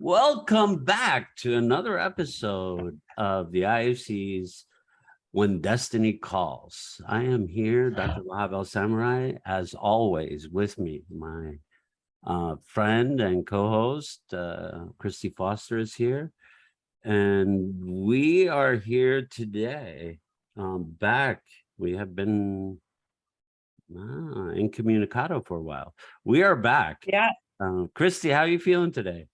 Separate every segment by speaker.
Speaker 1: Welcome back to another episode of the IFC's When Destiny Calls. I am here, Dr. Lahab Al-Samarrai, as always, with me. My friend and co-host, Christy Foster, is here. And we are here today, back. We have been incommunicado for a while. We are back.
Speaker 2: Yeah,
Speaker 1: Christy, how are you feeling today?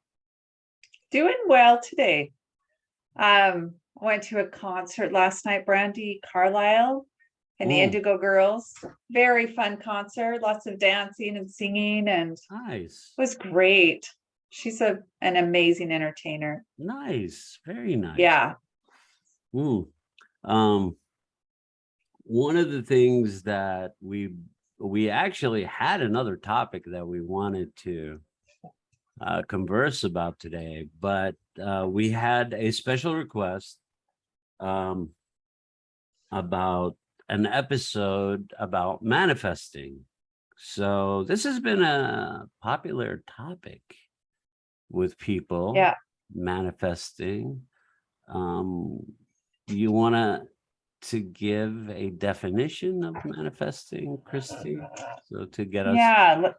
Speaker 2: doing well today. Went to a concert last night, Brandy Carlisle and the Indigo Girls. Very fun concert, lots of dancing and singing, and
Speaker 1: Nice.
Speaker 2: it was great. She's an amazing entertainer.
Speaker 1: Nice, very nice.
Speaker 2: Yeah.
Speaker 1: One of the things that we actually had another topic that we wanted to converse about today, but we had a special request about an episode about manifesting. So this has been a popular topic with people.
Speaker 2: Yeah.
Speaker 1: Manifesting. You want to give a definition of manifesting, Christy? So to get us.
Speaker 2: Yeah.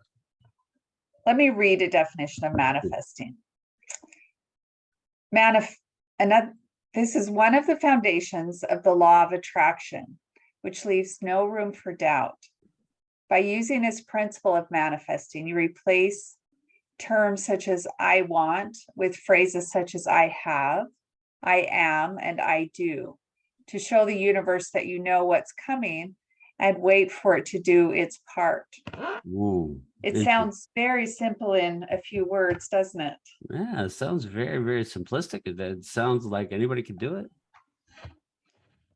Speaker 2: Let me read a definition of manifesting. This is one of the foundations of the law of attraction, which leaves no room for doubt. By using this principle of manifesting, you replace terms such as I want with phrases such as I have, I am, and I do, to show the universe that you know what's coming and wait for it to do its part.
Speaker 1: Ooh,
Speaker 2: it sounds very simple in a few words, doesn't it?
Speaker 1: Yeah, it sounds very, very simplistic. It sounds like anybody can do it.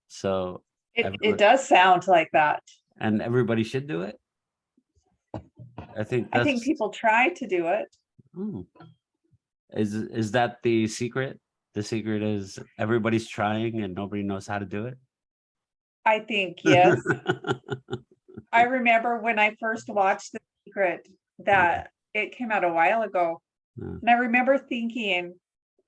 Speaker 1: So
Speaker 2: it does sound like that.
Speaker 1: And everybody should do it. I think
Speaker 2: people try to do it.
Speaker 1: Is that the secret? The secret is everybody's trying and nobody knows how to do it?
Speaker 2: I think, yes. I remember when I first watched The Secret, that it came out a while ago. And I remember thinking,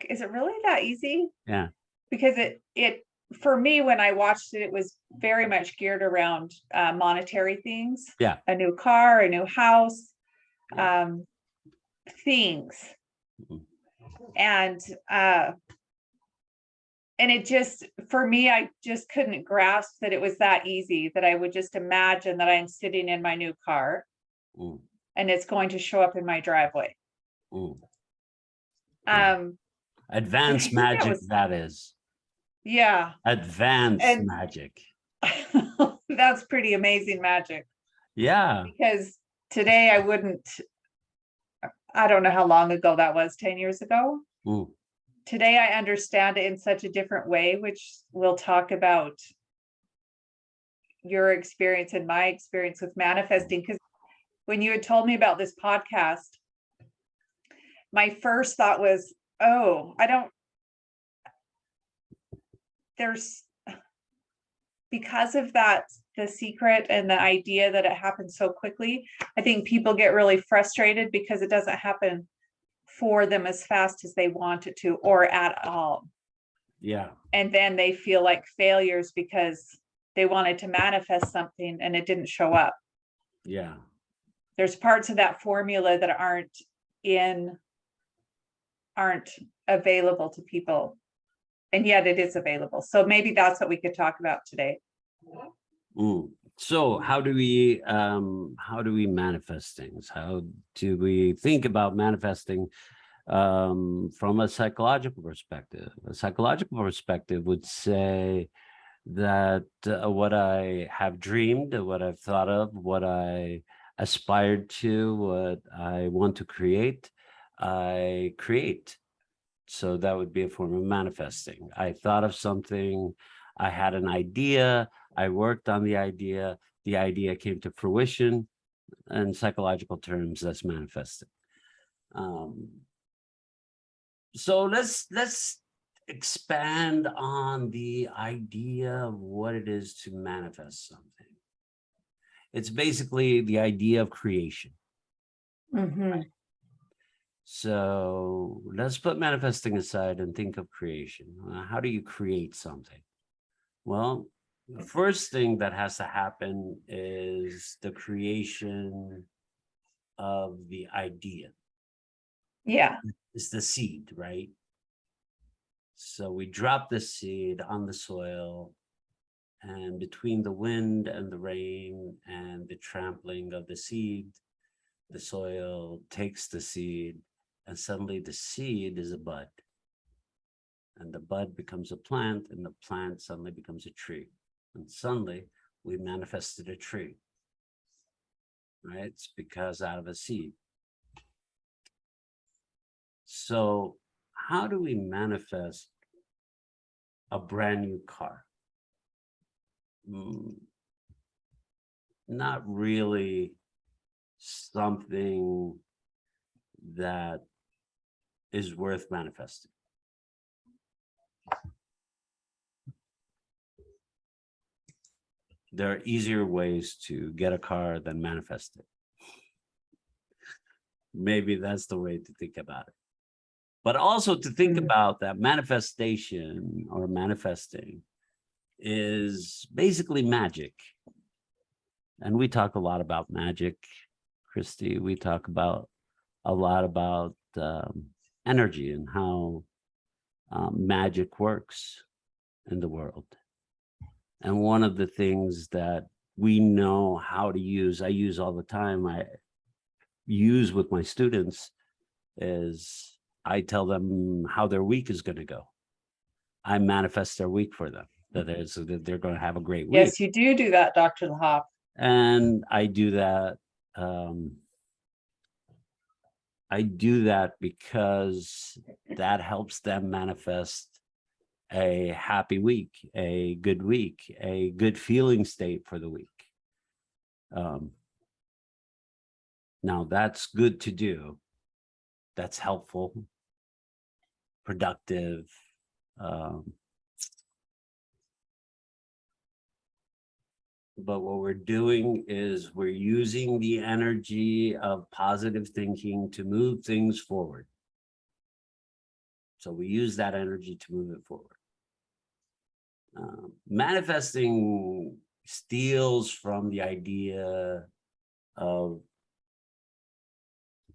Speaker 2: is it really that easy?
Speaker 1: Yeah.
Speaker 2: Because it for me, when I watched it, it was very much geared around monetary things.
Speaker 1: Yeah.
Speaker 2: A new car, a new house, things. And it just, for me, I just couldn't grasp that it was that easy, that I would just imagine that I'm sitting in my new car and it's going to show up in my driveway.
Speaker 1: Advanced magic, that is.
Speaker 2: Yeah.
Speaker 1: Advanced magic.
Speaker 2: That's pretty amazing magic.
Speaker 1: Yeah.
Speaker 2: Because today I don't know how long ago that was, 10 years ago. Today I understand it in such a different way, which we'll talk about your experience and my experience with manifesting. Because when you had told me about this podcast, my first thought was, because of that, The Secret and the idea that it happens so quickly, I think people get really frustrated because it doesn't happen for them as fast as they want it to, or at all.
Speaker 1: Yeah.
Speaker 2: And then they feel like failures because they wanted to manifest something and it didn't show up.
Speaker 1: Yeah.
Speaker 2: There's parts of that formula that aren't available to people, and yet it is available. So maybe that's what we could talk about today.
Speaker 1: So how do we manifest things? How do we think about manifesting from a psychological perspective? A psychological perspective would say that what I have dreamed, what I've thought of, what I aspired to, what I want to create, I create. So that would be a form of manifesting. I thought of something, I had an idea, I worked on the idea came to fruition. In psychological terms, that's manifesting. So let's expand on the idea of what it is to manifest something. It's basically the idea of creation.
Speaker 2: Mm-hmm.
Speaker 1: So let's put manifesting aside and think of creation. How do you create something? Well, the first thing that has to happen is the creation of the idea.
Speaker 2: Yeah.
Speaker 1: It's the seed, right? So we drop the seed on the soil, and between the wind and the rain and the trampling of the seed, the soil takes the seed, and suddenly the seed is a bud. And the bud becomes a plant, and the plant suddenly becomes a tree. And suddenly we manifested a tree, right? It's because out of a seed. So how do we manifest a brand new car? Not really something that is worth manifesting. There are easier ways to get a car than manifest it. Maybe that's the way to think about it. But also to think about that manifestation or manifesting is basically magic. And we talk a lot about magic, Christy. We talk about a lot about energy and how magic works in the world. And one of the things that we know how to use, I use all the time, I use with my students, is I tell them how their week is going to go. I manifest their week for them, that they're going to have a great week.
Speaker 2: Yes, you do that, Dr. Lahab.
Speaker 1: And I do that because that helps them manifest a happy week, a good feeling state for the week. Now that's good to do. That's helpful, productive. But what we're doing is we're using the energy of positive thinking to move things forward. So we use that energy to move it forward. Manifesting steals from the idea of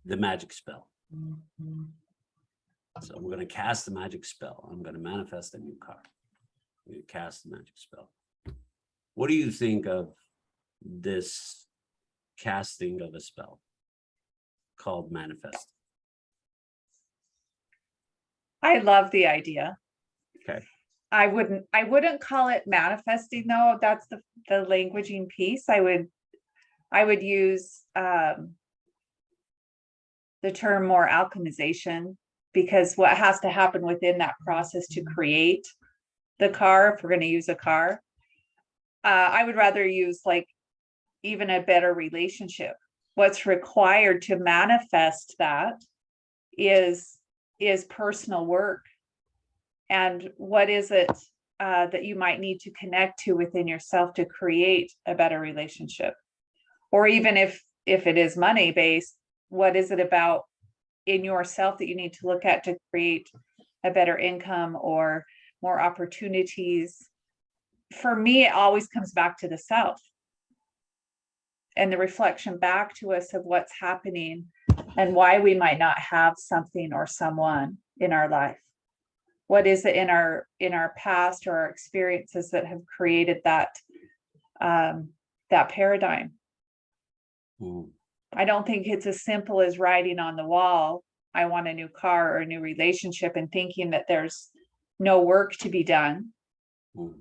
Speaker 1: the magic spell. So I'm going to cast the magic spell. I'm going to manifest a new car. I'm going to cast the magic spell. What do you think of this casting of a spell called manifest?
Speaker 2: I love the idea.
Speaker 1: Okay.
Speaker 2: I wouldn't call it manifesting though. That's the languaging piece. I would use the term more alchemization, because what has to happen within that process to create the car, if we're going to use a car, I would rather use like even a better relationship. What's required to manifest that is personal work. And what is it that you might need to connect to within yourself to create a better relationship? Or even if it is money based, what is it about in yourself that you need to look at to create a better income or more opportunities? For me, it always comes back to the self and the reflection back to us of what's happening and why we might not have something or someone in our life. What is it in our past or our experiences that have created that paradigm? I don't think it's as simple as writing on the wall, I want a new car or a new relationship, and thinking that there's no work to be done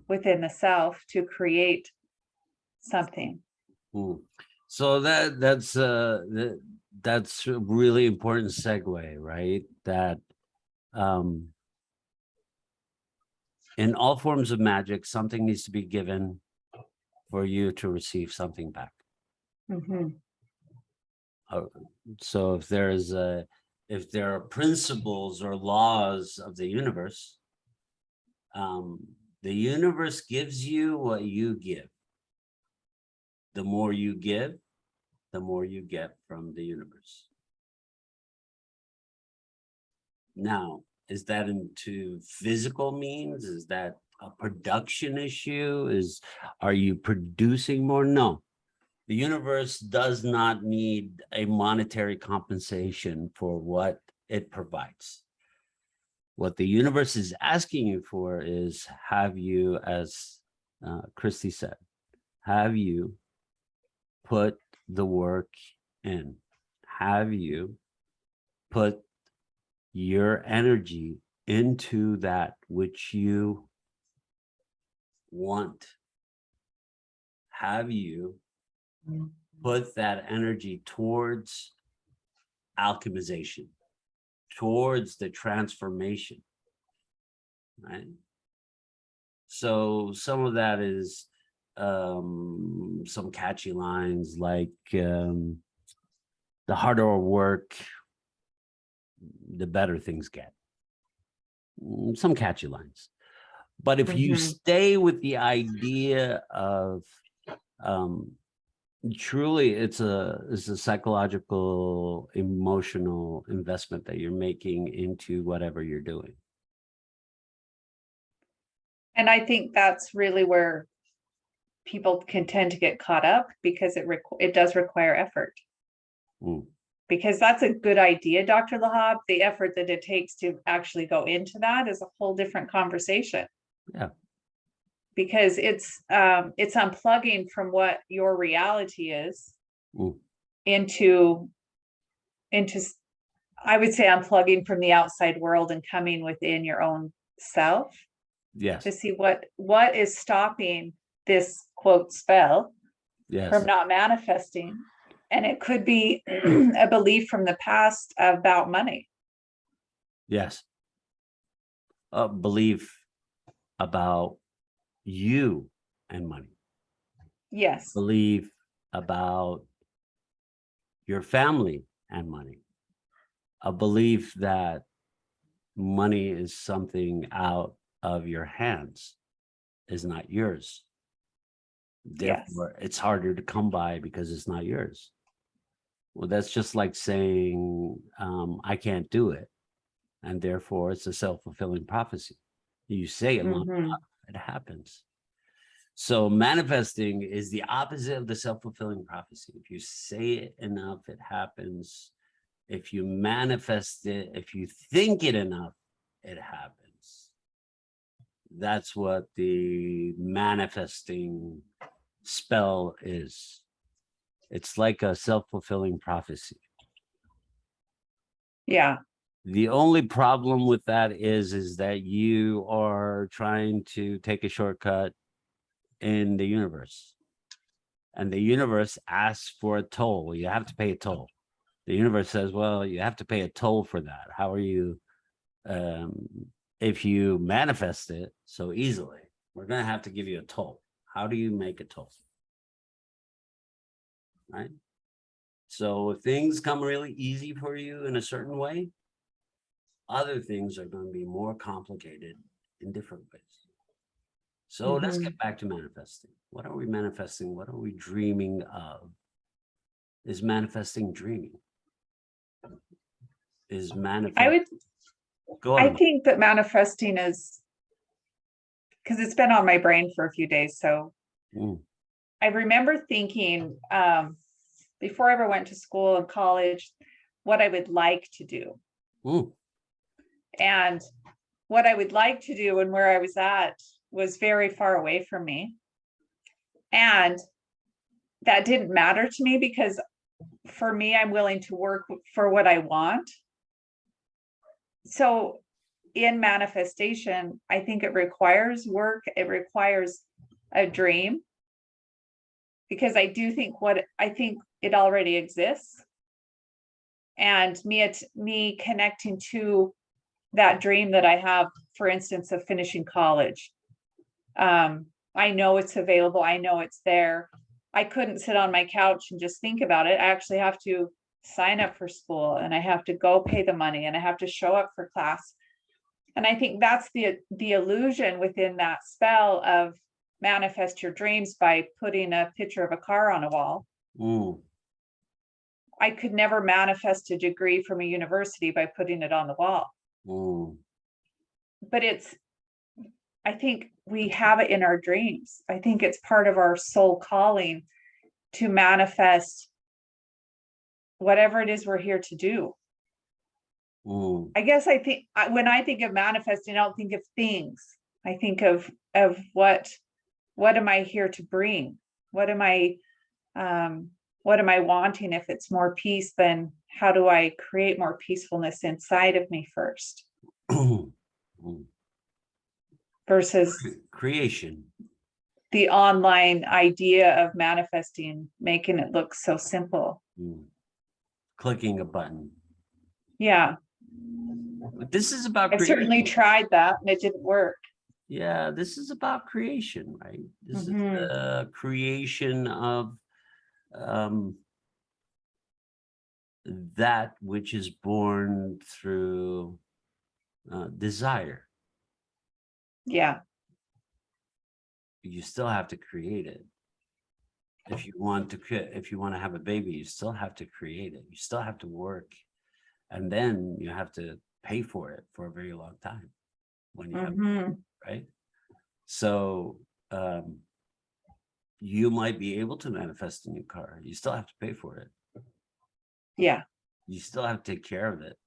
Speaker 2: within the self to create something.
Speaker 1: So that's a really important segue, right? That in all forms of magic, something needs to be given for you to receive something back. So if there are principles or laws of the universe gives you what you give. The more you give, the more you get from the universe. Now, is that into physical means? Is that a production issue? Are you producing more? No. The universe does not need a monetary compensation for what it provides. What the universe is asking you for is, have you, as Christy said, have you put the work in? Have you put your energy into that which you want? Have you put that energy towards alchemization, towards the transformation, right? So some of that is some catchy lines like the harder I work, the better things get. Some catchy lines. But if you stay with the idea of truly it's a psychological, emotional investment that you're making into whatever you're doing.
Speaker 2: And I think that's really where people can tend to get caught up, because it does require effort. Because that's a good idea, Dr. Lahab. The effort that it takes to actually go into that is a whole different conversation.
Speaker 1: Yeah.
Speaker 2: Because it's unplugging from what your reality is into I would say unplugging from the outside world and coming within your own self.
Speaker 1: Yes.
Speaker 2: To see what is stopping this quote spell from not manifesting. And it could be a belief from the past about money.
Speaker 1: Yes. A belief about you and money.
Speaker 2: Yes.
Speaker 1: Belief about your family and money. A belief that money is something out of your hands, is not yours. Therefore, it's harder to come by because it's not yours. Well, that's just like saying, I can't do it. And therefore, it's a self-fulfilling prophecy. You say it long enough, it happens. So manifesting is the opposite of the self-fulfilling prophecy. If you say it enough, it happens. If you manifest it, if you think it enough, it happens. That's what the manifesting spell is. It's like a self-fulfilling prophecy.
Speaker 2: Yeah.
Speaker 1: The only problem with that is that you are trying to take a shortcut in the universe. And the universe asks for a toll. You have to pay a toll. The universe says, well, you have to pay a toll for that. How are you, if you manifest it so easily, we're going to have to give you a toll. How do you make a toll? Right? So if things come really easy for you in a certain way, other things are going to be more complicated in different ways. So let's get back to manifesting. What are we manifesting? What are we dreaming of? Is manifesting dreaming? Is manifesting?
Speaker 2: I think that manifesting is, because it's been on my brain for a few days. So I remember thinking before I ever went to school and college, what I would like to do. And what I would like to do and where I was at was very far away from me. And that didn't matter to me, because for me, I'm willing to work for what I want. So in manifestation, I think it requires work. It requires a dream, because I do think I think it already exists. And me connecting to that dream that I have, for instance, of finishing college. I know it's available. I know it's there. I couldn't sit on my couch and just think about it. I actually have to sign up for school, and I have to go pay the money, and I have to show up for class. And I think that's the illusion within that spell of manifest your dreams by putting a picture of a car on a wall. I could never manifest a degree from a university by putting it on the wall.
Speaker 1: Mm.
Speaker 2: But I think we have it in our dreams. I think it's part of our soul calling to manifest whatever it is we're here to do.
Speaker 1: Mm.
Speaker 2: I guess when I think of manifesting, I don't think of things. I think of what am I here to bring? What am I wanting? If it's more peace, then how do I create more peacefulness inside of me first?
Speaker 1: Mm.
Speaker 2: Versus
Speaker 1: Creation.
Speaker 2: the online idea of manifesting, making it look so simple.
Speaker 1: Mm. Clicking a button.
Speaker 2: Yeah.
Speaker 1: This is about
Speaker 2: I certainly
Speaker 1: creation.
Speaker 2: tried that and it didn't work.
Speaker 1: Yeah, this is about creation, right? This is
Speaker 2: Mhm.
Speaker 1: the creation of that which is born through desire.
Speaker 2: Yeah.
Speaker 1: You still have to create it. If you want to have a baby, you still have to create it. You still have to work, and then you have to pay for it for a very long time when you have, right? So you might be able to manifest a new car. You still have to pay for it.
Speaker 2: Yeah.
Speaker 1: You still have to take care of it.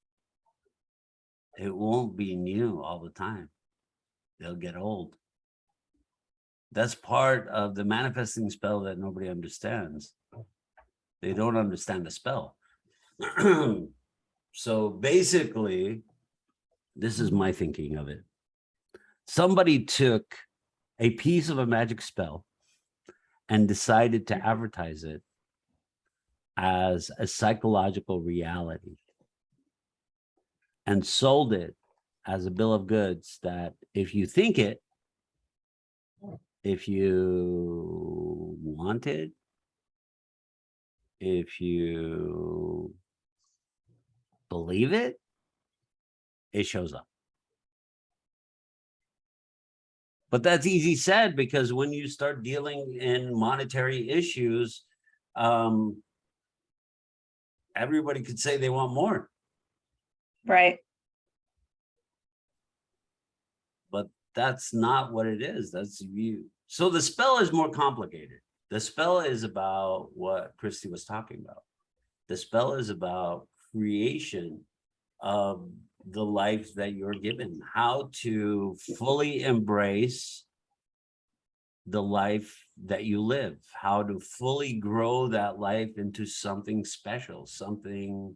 Speaker 1: It won't be new all the time. They'll get old. That's part of the manifesting spell that nobody understands. They don't understand the spell. So basically, this is my thinking of it. Somebody took a piece of a magic spell and decided to advertise it as a psychological reality and sold it as a bill of goods that if you think it, if you want it, if you believe it, it shows up. But that's easy said, because when you start dealing in monetary issues, everybody could say they want more.
Speaker 2: Right.
Speaker 1: But that's not what it is. That's you. So the spell is more complicated. The spell is about what Christy was talking about. The spell is about creation of the life that you're given, how to fully embrace the life that you live, how to fully grow that life into something special, something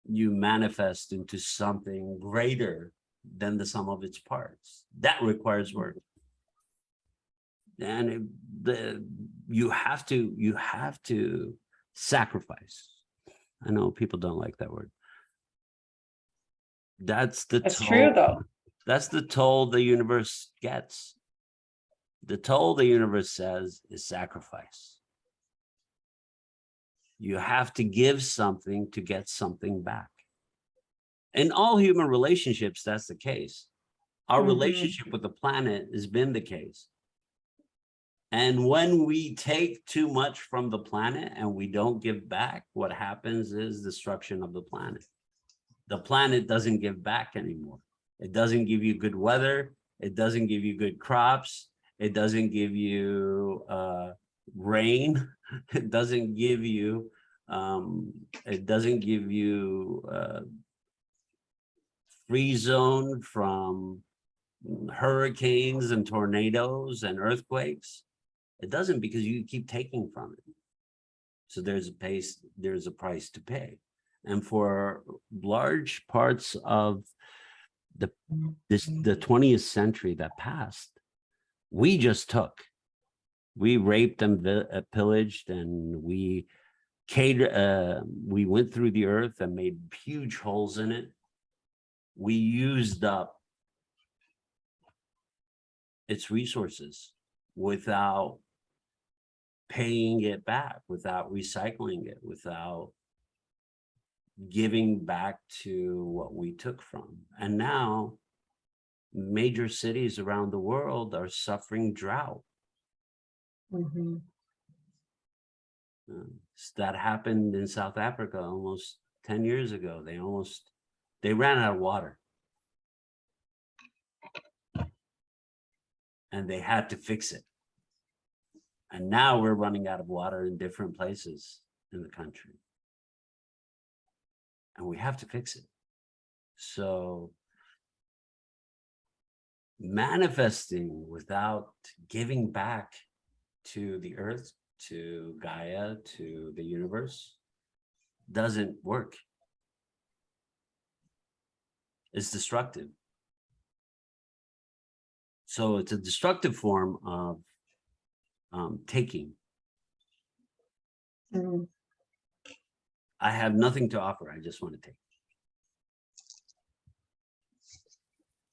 Speaker 1: you manifest into something greater than the sum of its parts. That requires work. And you have to sacrifice. I know people don't like that word. That's the
Speaker 2: That's
Speaker 1: toll.
Speaker 2: true, though.
Speaker 1: That's the toll the universe gets. The toll the universe says is sacrifice. You have to give something to get something back. In all human relationships, that's the case. Our relationship with the planet has been the case. And when we take too much from the planet and we don't give back, what happens is destruction of the planet. The planet doesn't give back anymore. It doesn't give you good weather. It doesn't give you good crops. It doesn't give you rain. It doesn't give you free zone from hurricanes and tornadoes and earthquakes. It doesn't, because you keep taking from it. So there's a price to pay. And for large parts of the 20th century that passed, we just took. We raped and pillaged, and we went through the earth and made huge holes in it. We used up its resources without paying it back, without recycling it, without giving back to what we took from. And now major cities around the world are suffering drought. That happened in South Africa almost 10 years ago. They almost They ran out of water. And they had to fix it. And now we're running out of water in different places in the country. And we have to fix it. So manifesting without giving back to the earth, to Gaia, to the universe, doesn't work. It's destructive. So it's a destructive form of taking.
Speaker 2: Mm.
Speaker 1: I have nothing to offer. I just want to take.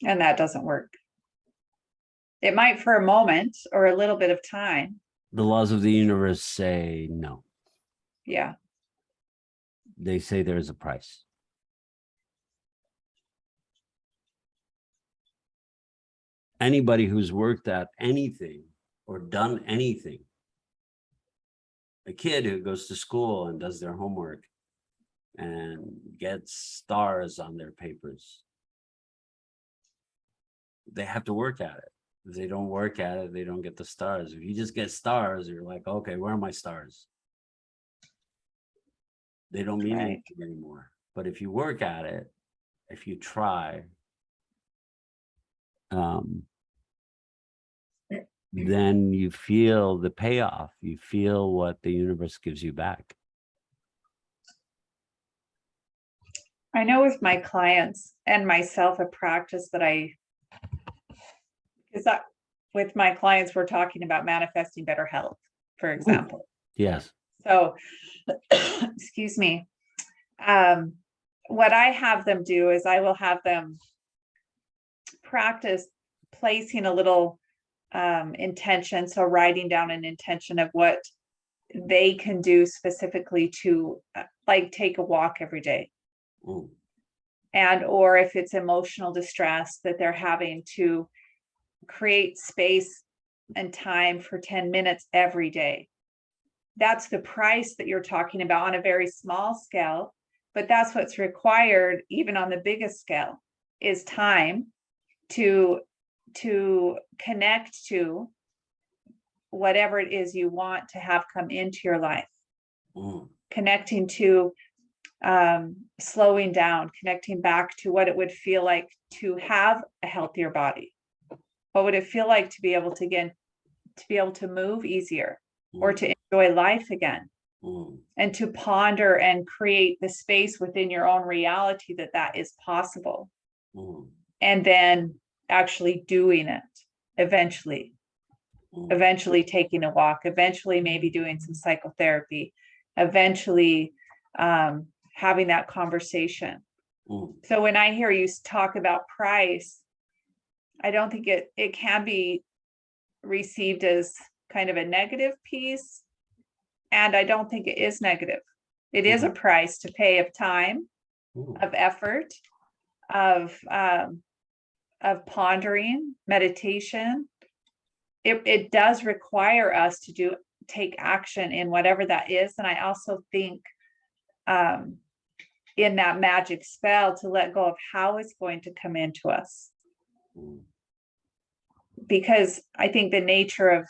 Speaker 2: And that doesn't work. It might for a moment or a little bit of time.
Speaker 1: The laws of the universe say no.
Speaker 2: Yeah.
Speaker 1: They say there is a price. Anybody who's worked at anything or done anything, a kid who goes to school and does their homework and gets stars on their papers, they have to work at it. If they don't work at it, they don't get the stars. If you just get stars, you're like, okay, where are my stars? They don't mean anything anymore. But if you work at it, if you try, then you feel the payoff. You feel what the universe gives you back.
Speaker 2: I know with my clients and myself, a practice that with my clients, we're talking about manifesting better health, for example.
Speaker 1: Yes.
Speaker 2: So, excuse me. What I have them do is I will have them practice placing a little intention. So writing down an intention of what they can do specifically to like take a walk every day.
Speaker 1: Ooh.
Speaker 2: And or if it's emotional distress that they're having, to create space and time for 10 minutes every day. That's the price that you're talking about on a very small scale, but that's what's required even on the biggest scale, is time to connect to whatever it is you want to have come into your life. Connecting to slowing down, connecting back to what it would feel like to have a healthier body. What would it feel like to be able to move easier, or to enjoy life again, and to ponder and create the space within your own reality that is possible, and then actually doing it eventually taking a walk, eventually maybe doing some psychotherapy, eventually having that conversation. So when I hear you talk about price, I don't think it can be received as kind of a negative piece. And I don't think it is negative. It is a price to pay of time, of effort, of pondering, meditation. It does require us to take action in whatever that is. And I also think in that magic spell, to let go of how it's going to come into us. Because I think the nature of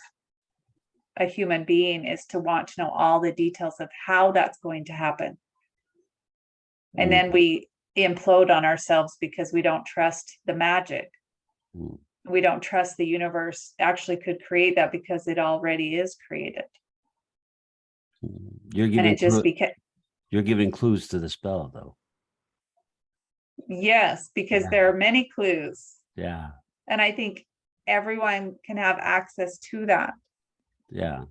Speaker 2: a human being is to want to know all the details of how that's going to happen. And then we implode on ourselves because we don't trust the magic. We don't trust the universe actually could create that, because it already is created.
Speaker 1: You're giving clues to the spell, though.
Speaker 2: Yes, because there are many clues.
Speaker 1: Yeah.
Speaker 2: And I think everyone can have access to that.
Speaker 1: Yeah.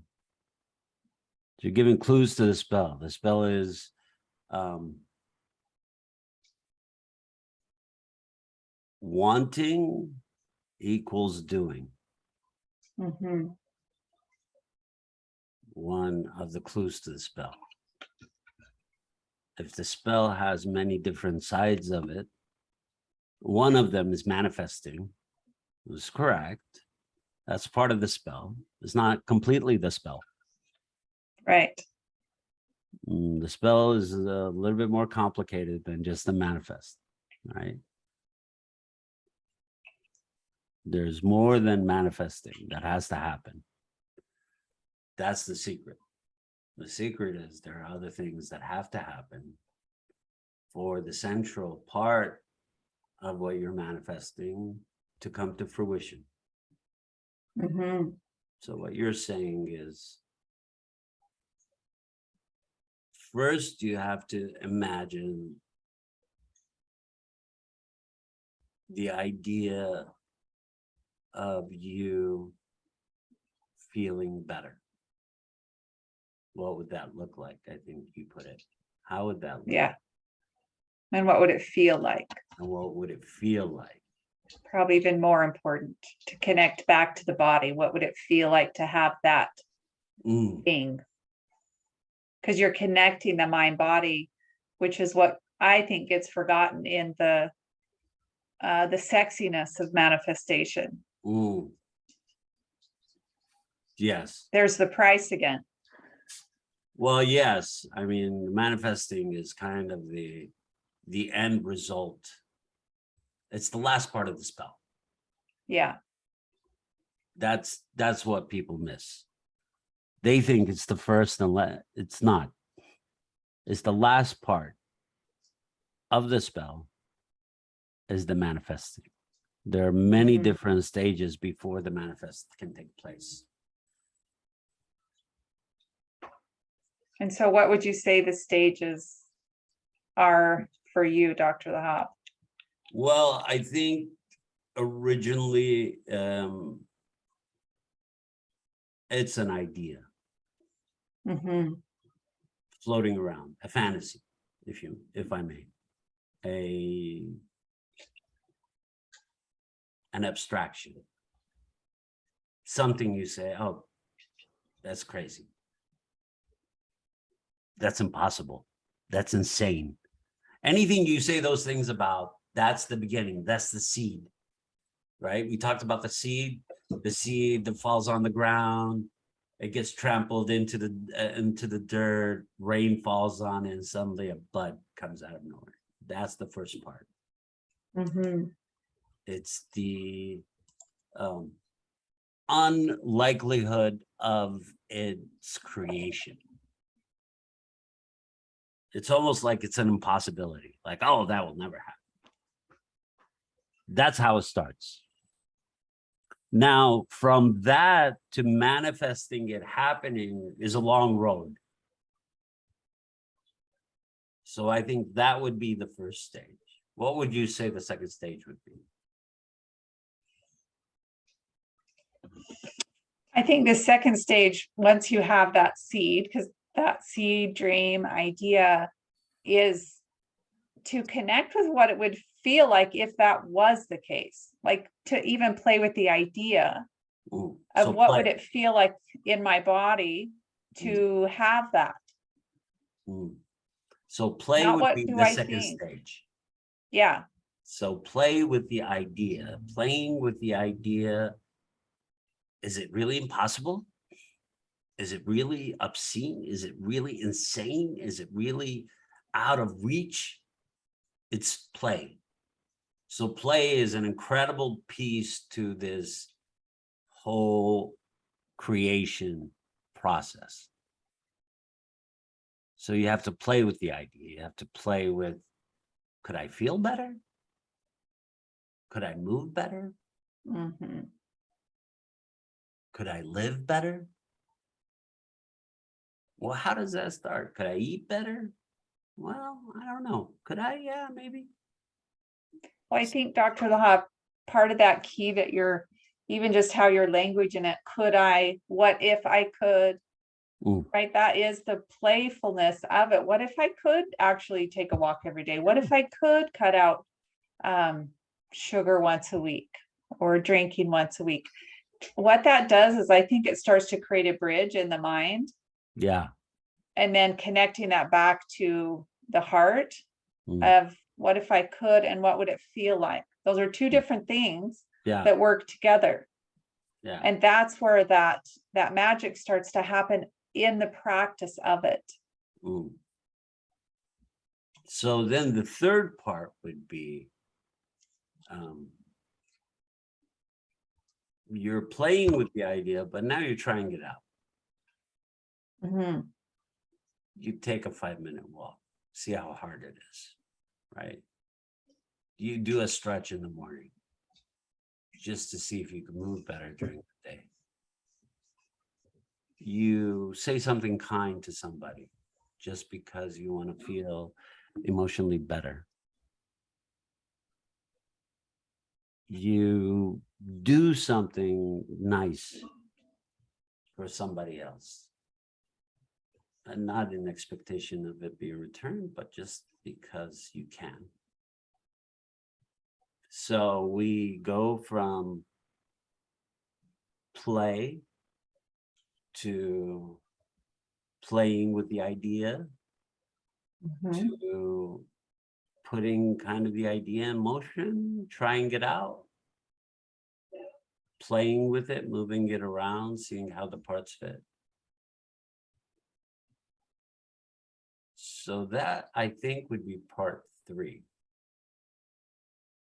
Speaker 1: You're giving clues to the spell. The spell is wanting equals doing. One of the clues to the spell. If the spell has many different sides of it, one of them is manifesting. Is correct. That's part of the spell. It's not completely the spell.
Speaker 2: Right.
Speaker 1: The spell is a little bit more complicated than just the manifest. right? There's more than manifesting that has to happen. That's the secret. The secret is there are other things that have to happen for the central part of what you're manifesting to come to fruition.
Speaker 2: Mm-hmm.
Speaker 1: So what you're saying is, first you have to imagine the idea of you feeling better. What would that look like? I think you put it. How would that look?
Speaker 2: Yeah. And what would it feel like?
Speaker 1: And what would it feel like?
Speaker 2: Probably even more important to connect back to the body. What would it feel like to have that thing? Because you're connecting the mind body, which is what I think gets forgotten in the sexiness of manifestation.
Speaker 1: Yes.
Speaker 2: There's the price again.
Speaker 1: Well, yes. I mean, manifesting is kind of the end result. It's the last part of the spell.
Speaker 2: Yeah.
Speaker 1: That's what people miss. They think it's the first and it's not. It's the last part of the spell is the manifesting. There are many different stages before the manifest can take place.
Speaker 2: And so what would you say the stages are for you, Dr. Lahab?
Speaker 1: Well, I think originally it's an idea floating around, a fantasy, if I may, an abstraction, something you say, oh, that's crazy. That's impossible. That's insane. Anything you say those things about, that's the beginning. That's the seed, right? We talked about the seed that falls on the ground. It gets trampled into the dirt. Rain falls on it, and suddenly a bud comes out of nowhere. That's the first part. It's the unlikelihood of its creation. It's almost like it's an impossibility. Like, oh, that will never happen. That's how it starts. Now, from that to manifesting it happening is a long road. So I think that would be the first stage. What would you say the second stage would be?
Speaker 2: I think the second stage, once you have that seed, because that seed, dream, idea is to connect with what it would feel like if that was the case, like to even play with the idea of what would it feel like in my body to have that.
Speaker 1: So play
Speaker 2: Not
Speaker 1: would be the second stage.
Speaker 2: Yeah.
Speaker 1: So play with the idea, playing with the idea. Is it really impossible? Is it really obscene? Is it really insane? Is it really out of reach? It's play. So play is an incredible piece to this whole creation process. So you have to play with the idea. You have to play with, could I feel better? Could I move better? Could I live better? Well, how does that start? Could I eat better? Well, I don't know. Could I? Yeah, maybe.
Speaker 2: Well, I think, Dr. Lahab, part of that key that you're, even just how your language in it, could I, what if I could, right? That is the playfulness of it. What if I could actually take a walk every day? What if I could cut out sugar once a week or drinking once a week? What that does is I think it starts to create a bridge in the mind.
Speaker 1: Yeah.
Speaker 2: And then connecting that back to the heart of what if I could and what would it feel like? Those are two different things that work together.
Speaker 1: Yeah.
Speaker 2: And that's where that magic starts to happen in the practice of it.
Speaker 1: So then the third part would be you're playing with the idea, but now you're trying it out.
Speaker 2: Mhm.
Speaker 1: You take a 5-minute walk, see how hard it is, right? You do a stretch in the morning just to see if you can move better during the day. You say something kind to somebody just because you want to feel emotionally better. You do something nice for somebody else, and not in expectation of it be returned, but just because you can. So we go from play to playing with the idea
Speaker 2: Mhm.
Speaker 1: to putting kind of the idea in motion, trying it out, playing with it, moving it around, seeing how the parts fit. So that, I think, would be part 3.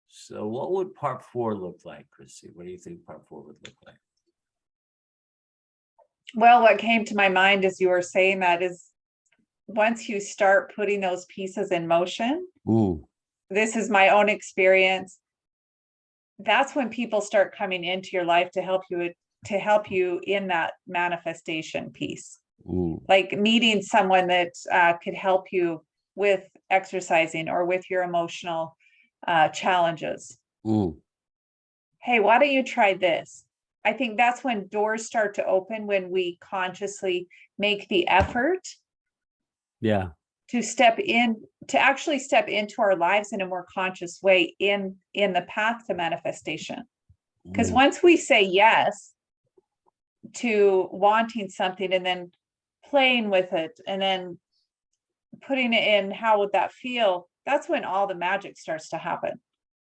Speaker 1: So what would part 4 look like, Chrissy? What do you think part 4 would look like?
Speaker 2: Well, what came to my mind as you were saying that is once you start putting those pieces in motion,
Speaker 1: Ooh,
Speaker 2: this is my own experience. That's when people start coming into your life to help you in that manifestation piece.
Speaker 1: ooh,
Speaker 2: Like meeting someone that could help you with exercising or with your emotional challenges.
Speaker 1: ooh.
Speaker 2: Hey, why don't you try this? I think that's when doors start to open, when we consciously make the effort
Speaker 1: Yeah.
Speaker 2: to actually step into our lives in a more conscious way in the path to manifestation. Because
Speaker 1: Ooh,
Speaker 2: once we say yes to wanting something and then playing with it and then putting it in, how would that feel? That's when all the magic starts to happen.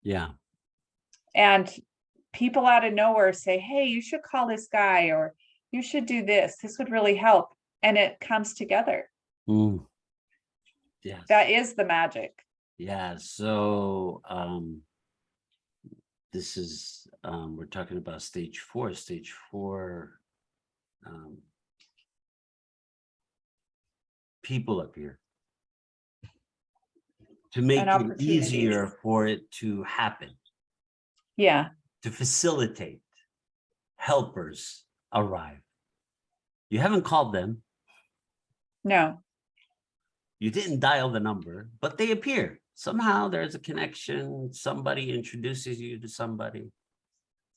Speaker 1: yeah.
Speaker 2: And people out of nowhere say, hey, you should call this guy, or you should do this. This would really help. And it comes together.
Speaker 1: Ooh. Yes.
Speaker 2: That is the magic.
Speaker 1: Yeah. So this is we're talking about stage 4. Stage 4 people up here to make
Speaker 2: And
Speaker 1: it
Speaker 2: opportunities.
Speaker 1: easier for it to happen,
Speaker 2: Yeah.
Speaker 1: to facilitate helpers arrive. You haven't called them,
Speaker 2: No.
Speaker 1: you didn't dial the number, but they appear. Somehow there's a connection. Somebody introduces you to somebody.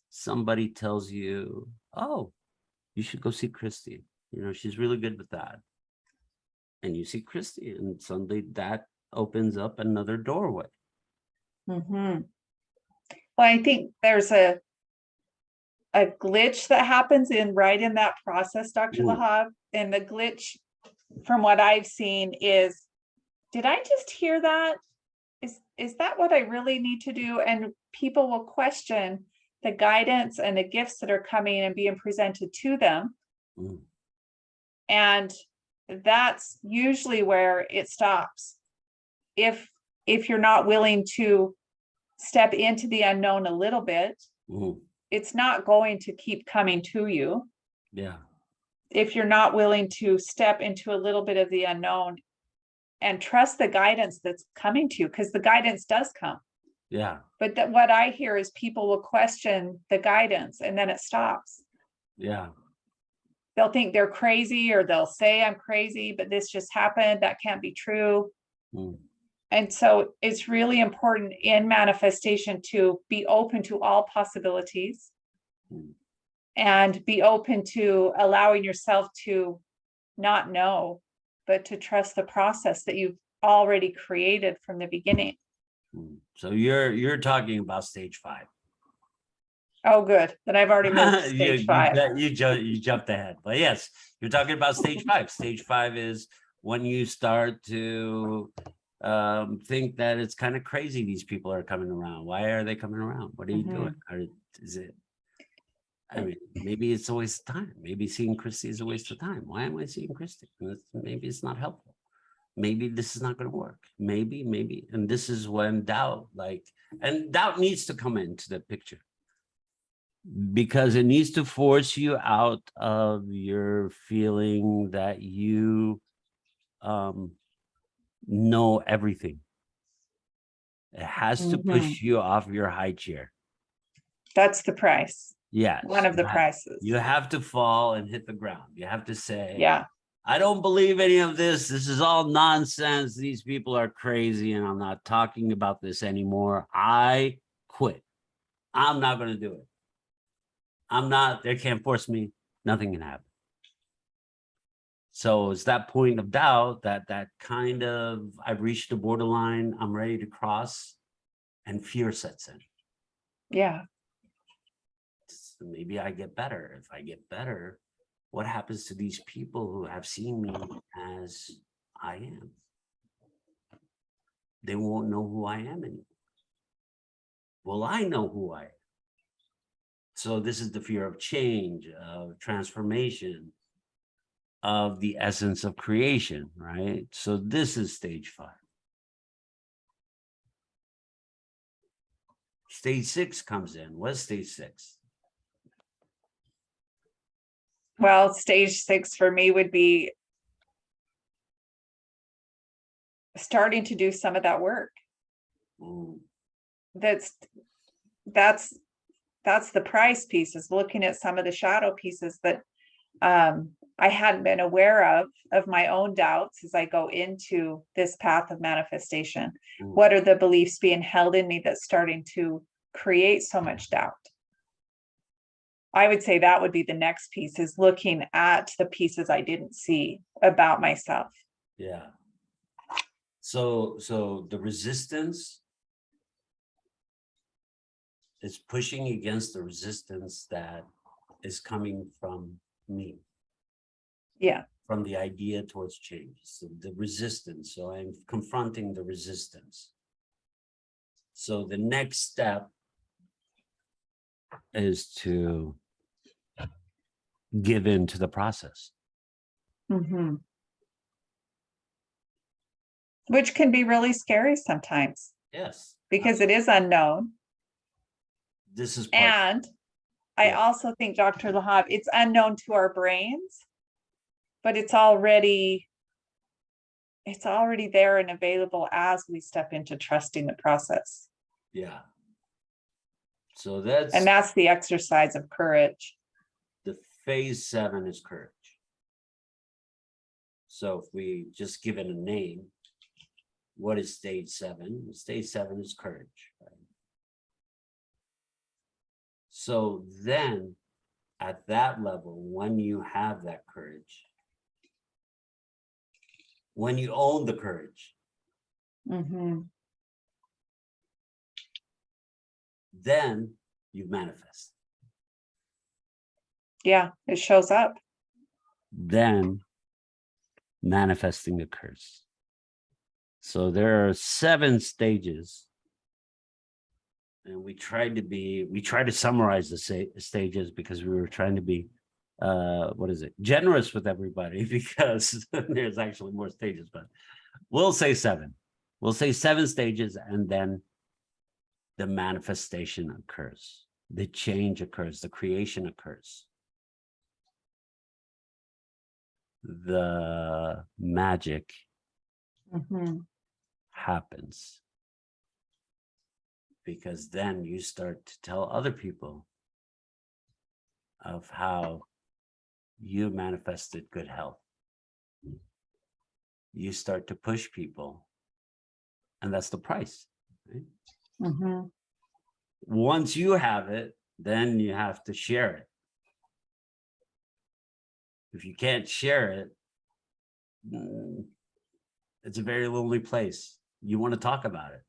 Speaker 1: Somebody tells you, oh, you should go see Christy. You know, she's really good with that. And you see Christy, and suddenly that opens up another doorway.
Speaker 2: Mhm. Well, I think there's a glitch that happens right in that process, Dr.
Speaker 1: Ooh,
Speaker 2: Lahab. And the glitch, from what I've seen, is, did I just hear that? Is that what I really need to do? And people will question the guidance and the gifts that are coming and being presented to them.
Speaker 1: ooh,
Speaker 2: And that's usually where it stops. If you're not willing to step into the unknown a little bit,
Speaker 1: ooh.
Speaker 2: it's not going to keep coming to you.
Speaker 1: Yeah.
Speaker 2: If you're not willing to step into a little bit of the unknown and trust the guidance that's coming to you, because the guidance does come.
Speaker 1: Yeah.
Speaker 2: But what I hear is people will question the guidance and then it stops.
Speaker 1: Yeah.
Speaker 2: They'll think they're crazy, or they'll say I'm crazy, but this just happened. That can't be true.
Speaker 1: Mm.
Speaker 2: And so it's really important in manifestation to be open to all possibilities and be open to allowing yourself to not know, but to trust the process that you've already created from the beginning.
Speaker 1: So you're talking about stage 5.
Speaker 2: Oh, good. Then I've already moved to stage 5.
Speaker 1: You jumped ahead, but yes, you're talking about stage 5. Stage 5 is when you start to think that it's kind of crazy. These people are coming around. Why are they coming around? What are you doing? Is it? I mean, maybe it's a waste of time. Maybe seeing Christy is a waste of time. Why am I seeing Christy? Maybe it's not helpful. maybe this is not going to work. Maybe. And this is when doubt, and doubt needs to come into the picture, because it needs to force you out of your feeling that you know everything. It has to push you off your high chair.
Speaker 2: That's the price.
Speaker 1: Yes.
Speaker 2: One of the prices.
Speaker 1: You have to fall and hit the ground. You have to say,
Speaker 2: yeah,
Speaker 1: I don't believe any of this. This is all nonsense. These people are crazy, and I'm not talking about this anymore. I quit. I'm not going to do it. I'm not, they can't force me. Nothing can happen. So it's that point of doubt, that kind of, I've reached the borderline, I'm ready to cross, and fear sets in.
Speaker 2: yeah,
Speaker 1: Maybe I get better. If I get better, what happens to these people who have seen me as I am? They won't know who I am anymore. Well, I know who I am. So this is the fear of change, of transformation, of the essence of creation, right? So this is stage 5. Stage 6 comes in. What's stage 6?
Speaker 2: well, stage 6 for me would be starting to do some of that work.
Speaker 1: Ooh.
Speaker 2: That's the price piece, is looking at some of the shadow pieces that I hadn't been aware of my own doubts as I go into this path of manifestation.
Speaker 1: Ooh.
Speaker 2: What are the beliefs being held in me that's starting to create so much doubt? I would say that would be the next piece, is looking at the pieces I didn't see about myself.
Speaker 1: Yeah. So the resistance is pushing against the resistance that is coming from me.
Speaker 2: Yeah.
Speaker 1: From the idea towards change. So the resistance. So I'm confronting the resistance. So the next step is to give in to the process.
Speaker 2: Mm-hmm. Which can be really scary sometimes.
Speaker 1: Yes.
Speaker 2: Because it is unknown.
Speaker 1: This is part.
Speaker 2: And I
Speaker 1: Yeah.
Speaker 2: also think, Dr. Lahab, it's unknown to our brains, but it's already there and available as we step into trusting the process.
Speaker 1: Yeah. So
Speaker 2: And that's the exercise of courage.
Speaker 1: The phase 7 is courage. So if we just give it a name, what is stage 7? Stage 7 is courage. Right? So then at that level, when you have that courage, when you own the courage, then you manifest.
Speaker 2: Yeah, it shows up.
Speaker 1: Then manifesting occurs. So there are 7 stages. And we tried to summarize the stages because we were trying to be, generous with everybody, because there's actually more stages, but we'll say 7. We'll say 7 stages, and then the manifestation occurs. The change occurs, the creation occurs. The magic happens. Because then you start to tell other people of how you manifested good health. You start to push people, and that's the price. Right? Once you have it, then you have to share it. If you can't share it, it's a very lonely place. You want to talk about it.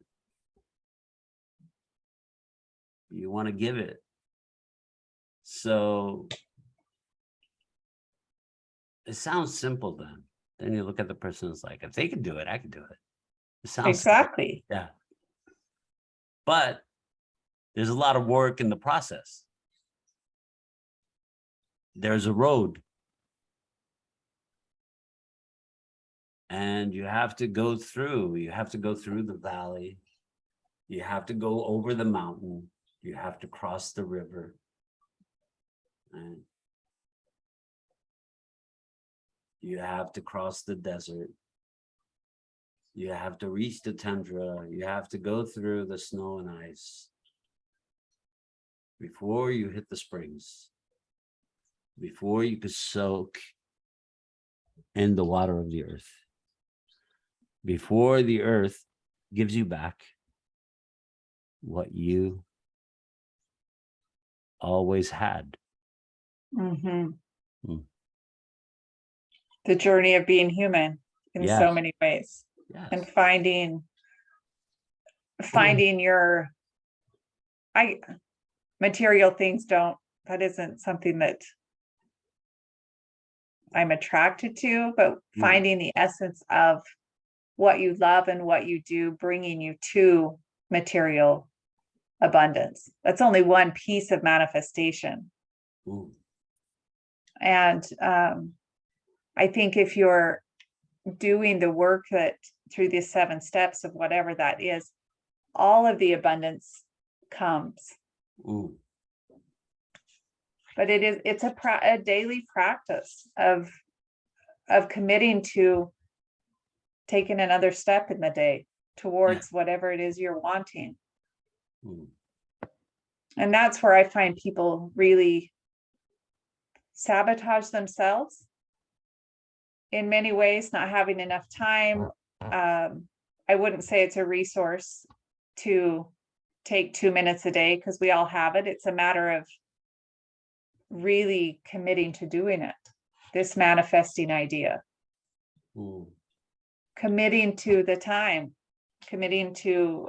Speaker 1: You want to give it. So it sounds simple then. Then you look at the person, it's like, if they can do it, I can do it. It sounds
Speaker 2: exactly.
Speaker 1: simple. Yeah. But there's a lot of work in the process. There's a road. And you have to go through the valley. You have to go over the mountain. You have to cross the river. And you have to cross the desert. You have to reach the tundra. You have to go through the snow and ice before you hit the springs, before you could soak in the water of the earth, before the earth gives you back what you always had.
Speaker 2: Mhm.
Speaker 1: Mm.
Speaker 2: The journey of being human in
Speaker 1: Yes.
Speaker 2: so many ways,
Speaker 1: Yes.
Speaker 2: and finding your material things that isn't something that I'm attracted to, but finding the essence of what you love and what you do, bringing you to material abundance. That's only one piece of manifestation.
Speaker 1: Mm.
Speaker 2: And I think if you're doing the work that through the 7 steps of whatever that is, all of the abundance comes.
Speaker 1: Mm.
Speaker 2: But it's a daily practice of committing to taking another step in the day towards whatever it is you're wanting.
Speaker 1: Mm.
Speaker 2: And that's where I find people really sabotage themselves in many ways, not having enough time. I wouldn't say it's a resource to take 2 minutes a day, because we all have it. It's a matter of really committing to doing it. This manifesting idea.
Speaker 1: Mm.
Speaker 2: Committing to the time, committing to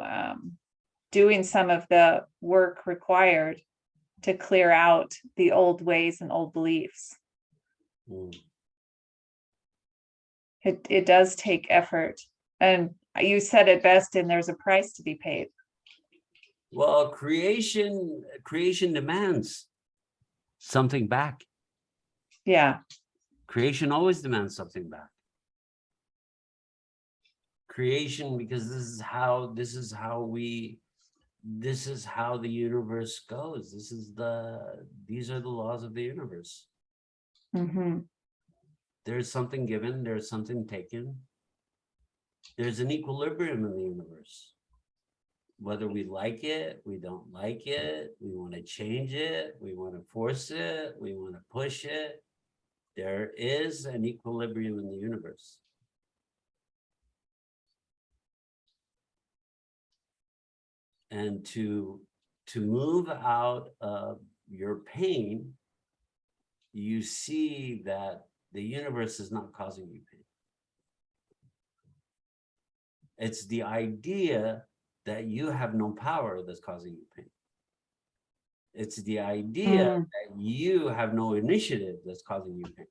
Speaker 2: doing some of the work required to clear out the old ways and old beliefs.
Speaker 1: Mm.
Speaker 2: It does take effort. And you said it best, and there's a price to be paid.
Speaker 1: Well, creation demands something back.
Speaker 2: Yeah.
Speaker 1: Creation always demands something back. Creation, because this is how the universe goes. These are the laws of the universe.
Speaker 2: Mm-hmm.
Speaker 1: There's something given, there's something taken. There's an equilibrium in the universe. Whether we like it, we don't like it, we want to change it, we want to force it, we want to push it. There is an equilibrium in the universe. And to move out of your pain, you see that the universe is not causing you pain. It's the idea that you have no power that's causing you pain. It's the idea that you have no initiative that's causing you pain.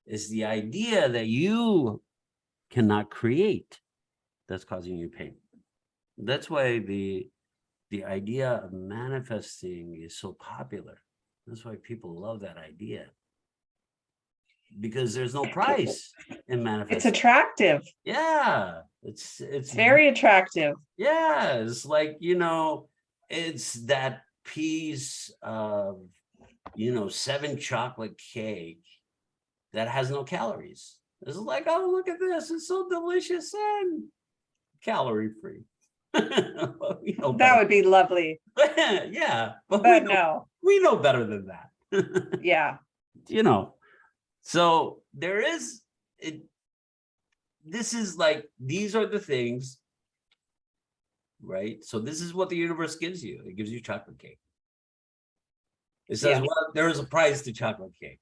Speaker 1: It's the idea that you cannot create that's causing you pain. That's why the idea of manifesting is so popular. That's why people love that idea. Because there's no price in manifesting.
Speaker 2: It's attractive.
Speaker 1: Yeah. It's
Speaker 2: very attractive.
Speaker 1: Yeah. It's like, it's that piece of, 7 chocolate cake that has no calories. It's like, oh, look at this. It's so delicious and calorie free.
Speaker 2: That would be lovely.
Speaker 1: Yeah. But we know better than that.
Speaker 2: Yeah.
Speaker 1: So there is it. This is like, these are the things, right? So this is what the universe gives you. It gives you chocolate cake. It says, well, there is a price to chocolate cake.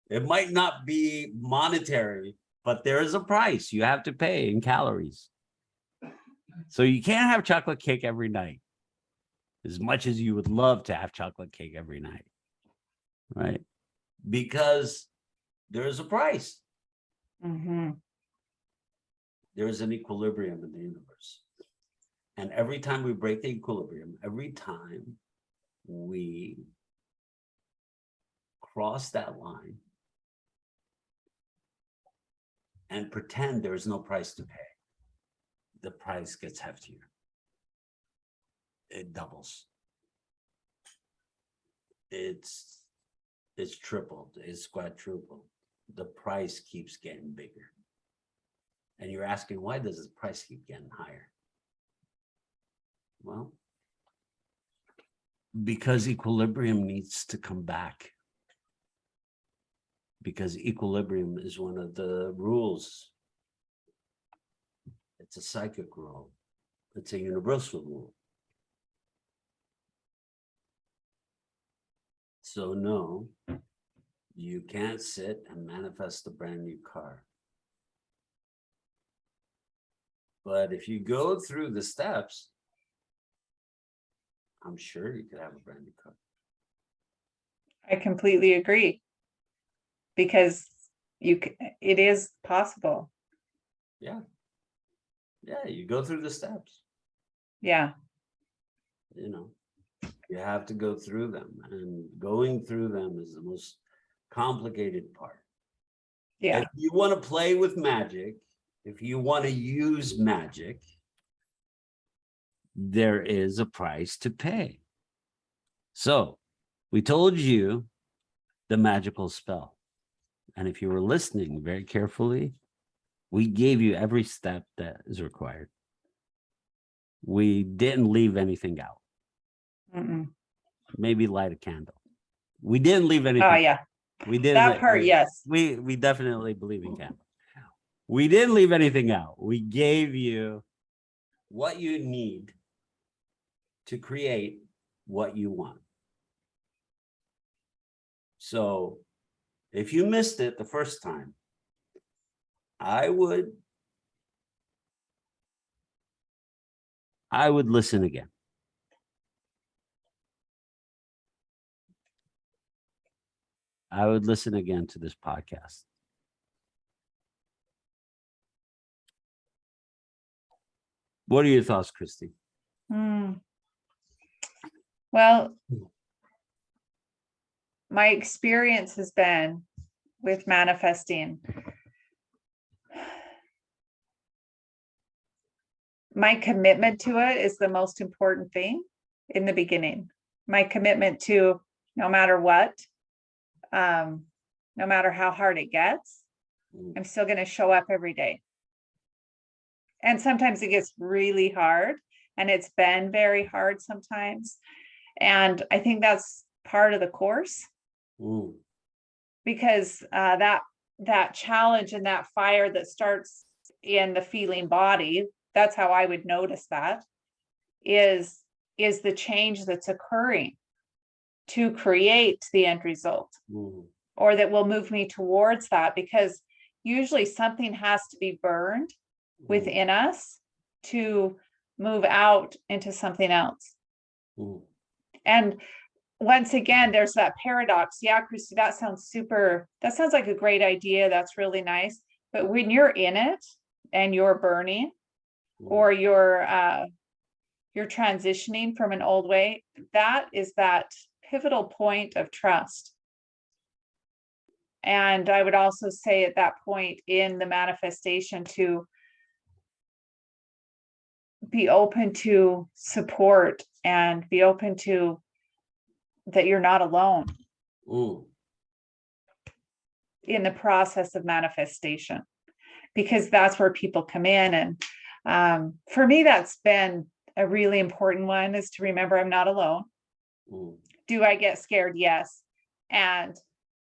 Speaker 1: It might not be monetary, but there is a price you have to pay in calories. So you can't have chocolate cake every night, as much as you would love to have chocolate cake every night, right? Because there is a price.
Speaker 2: Mm-hmm.
Speaker 1: There is an equilibrium in the universe. And every time we break the equilibrium, every time we cross that line, and pretend there is no price to pay, the price gets heftier. It doubles. It's tripled, it's quadrupled. The price keeps getting bigger. And you're asking, why does the price keep getting higher? Well, because equilibrium needs to come back. Because equilibrium is one of the rules. It's a psychic rule. It's a universal rule. So no, you can't sit and manifest a brand new car. But if you go through the steps, I'm sure you could have a brand new car.
Speaker 2: I completely agree. Because it is possible.
Speaker 1: Yeah. Yeah, you go through the steps.
Speaker 2: Yeah.
Speaker 1: You know, you have to go through them, and going through them is the most complicated part.
Speaker 2: Yeah.
Speaker 1: If you want to play with magic, if you want to use magic, there is a price to pay. So we told you the magical spell. And if you were listening very carefully, we gave you every step that is required. We didn't leave anything out.
Speaker 2: Mm-mm.
Speaker 1: Maybe light a candle. We didn't leave anything.
Speaker 2: Oh yeah.
Speaker 1: We didn't.
Speaker 2: That part, yes.
Speaker 1: We definitely believe in candles. We didn't leave anything out. We gave you what you need to create what you want. So if you missed it the first time, I would listen again. I would listen again to this podcast. What are your thoughts, Christy?
Speaker 2: Well, my experience has been with manifesting. My commitment to it is the most important thing in the beginning. My commitment to no matter what, no matter how hard it gets, I'm still going to show up every day. And sometimes it gets really hard, and it's been very hard sometimes. And I think that's part of the course. Because that challenge and that fire that starts in the feeling body, that's how I would notice that, is the change that's occurring to create the end result, or that will move me towards that, because usually something has to be burned within us to move out into something else. And once again, there's that paradox. Yeah, Christy, that sounds like a great idea. That's really nice. But when you're in it and you're burning, or you're transitioning from an old way, that is that pivotal point of trust. And I would also say at that point in the manifestation to be open to support and be open to that you're not alone in the process of manifestation, because that's where people come in. And for me, that's been a really important one, is to remember I'm not alone. Do I get scared? Yes. And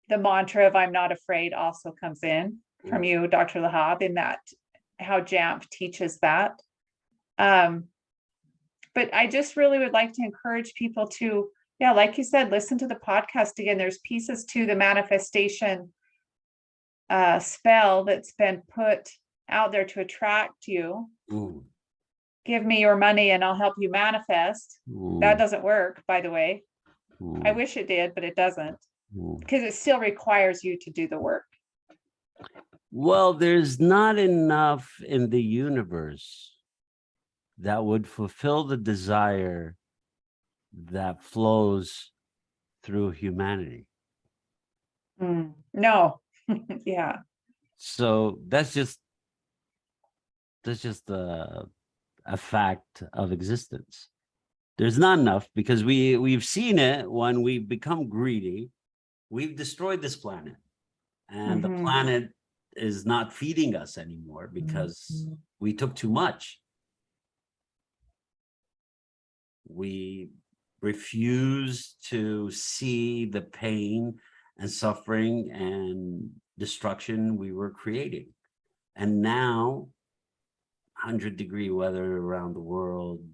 Speaker 2: the mantra of I'm not afraid also comes in from you, Dr. Lahab, in that how Jamp teaches that. But I just really would like to encourage people to, yeah, like you said, listen to the podcast again. There's pieces to the manifestation spell that's been put out there to attract you. Give me your money and I'll help you manifest. That doesn't work, by the way. I wish it did, but it doesn't, because it still requires you to do the work.
Speaker 1: Well, there's not enough in the universe that would fulfill the desire that flows through humanity.
Speaker 2: No. Yeah.
Speaker 1: So that's just a fact of existence. There's not enough because we've seen it when we've become greedy. We've destroyed this planet, and the
Speaker 2: Mhm.
Speaker 1: planet is not feeding us anymore because we took too much. We refuse to see the pain and suffering and destruction we were creating. And now 100-degree weather around the world,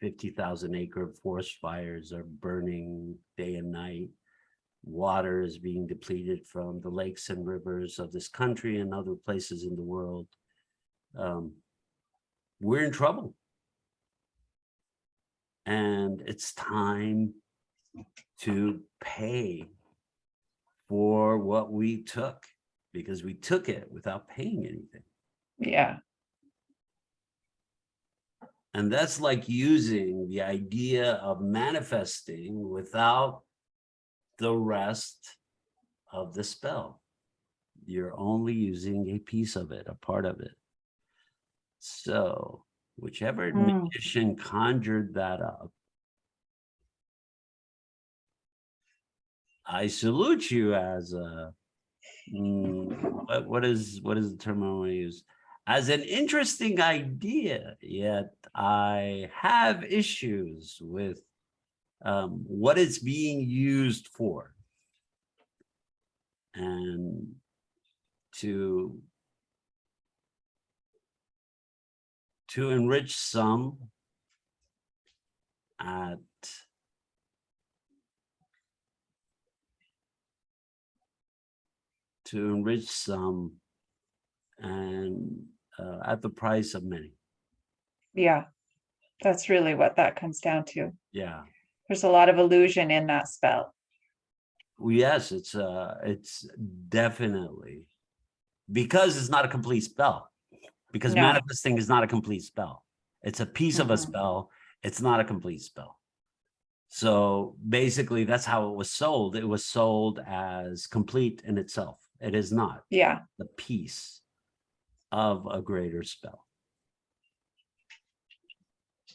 Speaker 1: 50,000 acre forest fires are burning day and night. Water is being depleted from the lakes and rivers of this country and other places in the world. We're in trouble. And it's time to pay for what we took, because we took it without paying anything.
Speaker 2: Yeah.
Speaker 1: And that's like using the idea of manifesting without the rest of the spell. You're only using a piece of it, a part of it. So whichever magician conjured that up, I salute you as a, what is the term I want to use? As an interesting idea, yet I have issues with what it's being used for. And to enrich some at and at the price of many.
Speaker 2: Yeah. That's really what that comes down to.
Speaker 1: Yeah.
Speaker 2: There's a lot of illusion in that spell.
Speaker 1: Well, yes, it's definitely, because it's not a complete spell, because
Speaker 2: No.
Speaker 1: manifesting is not a complete spell. It's a piece of a spell. It's not a complete spell. So basically that's how it was sold. It was sold as complete in itself. It is not.
Speaker 2: Yeah.
Speaker 1: The piece of a greater spell.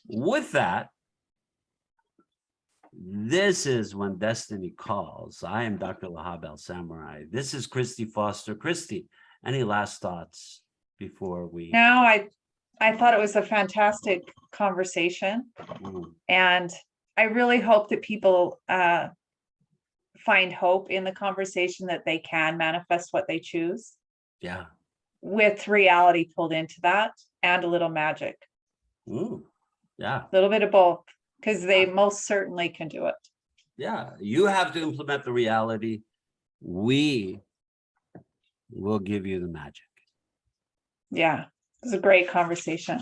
Speaker 1: With that, this is When Destiny Calls. I am Dr. Lahab Al-Samarrai. This is Christy Foster. Christy, any last thoughts before we?
Speaker 2: No, I thought it was a fantastic conversation. And I really hope that people find hope in the conversation, that they can manifest what they choose.
Speaker 1: Yeah.
Speaker 2: With reality pulled into that, and a little magic.
Speaker 1: Yeah.
Speaker 2: A little bit of both, because they most certainly can do it.
Speaker 1: Yeah. You have to implement the reality. We will give you the magic. Yeah.
Speaker 2: It was a great conversation.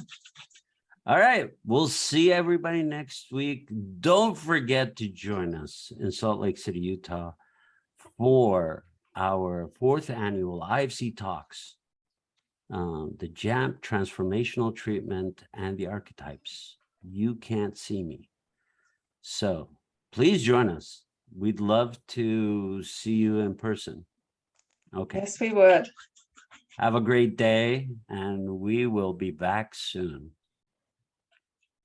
Speaker 1: All right. We'll see everybody next week. Don't forget to join us in Salt Lake City, Utah for our 4th annual IFC Talks, the JAMP Transformational Treatment and the Archetypes. You can't see me. So please join us. We'd love to see you in person. Okay.
Speaker 2: Yes, we would.
Speaker 1: Have a great day, and we will be back soon.